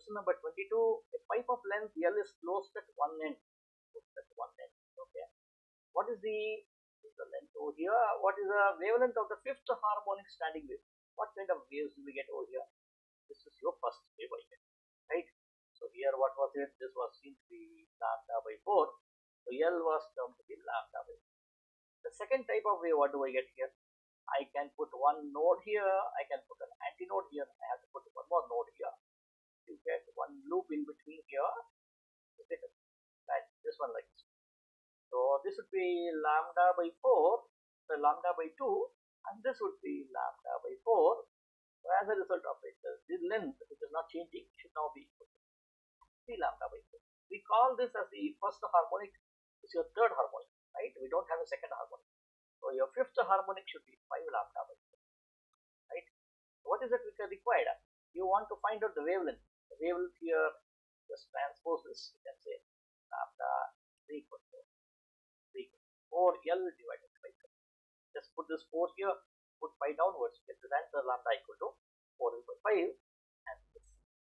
question number 22. A pipe of length L is closed at one end. Okay. What is the length over here? What is the wavelength of the fifth harmonic standing wave? What kind of waves do we get over here? This is your first wave, I get, right? So here, what was it? This was seen to be lambda by 4. So L was termed to be lambda by 4. The second type of wave, what do I get here? I can put one node here. I can put an antinode here. I have to put one more node here. You get one loop in between here. Right, this one like this. So this would be lambda by 4, so lambda by 2, and this would be lambda by 4. So as a result of it, the length, which is not changing, should now be equal to 3 lambda by 4. We call this as the first harmonic. It's your third harmonic, right? We don't have a second harmonic. So your fifth harmonic should be 5 lambda by 4, right? So what is it which is required? You want to find out the wavelength. The wavelength here, just transpose this. You can say lambda is equal to 4 L divided by 5. Just put this 4 here, put 5 downwards, get this answer lambda equal to 4 by 5.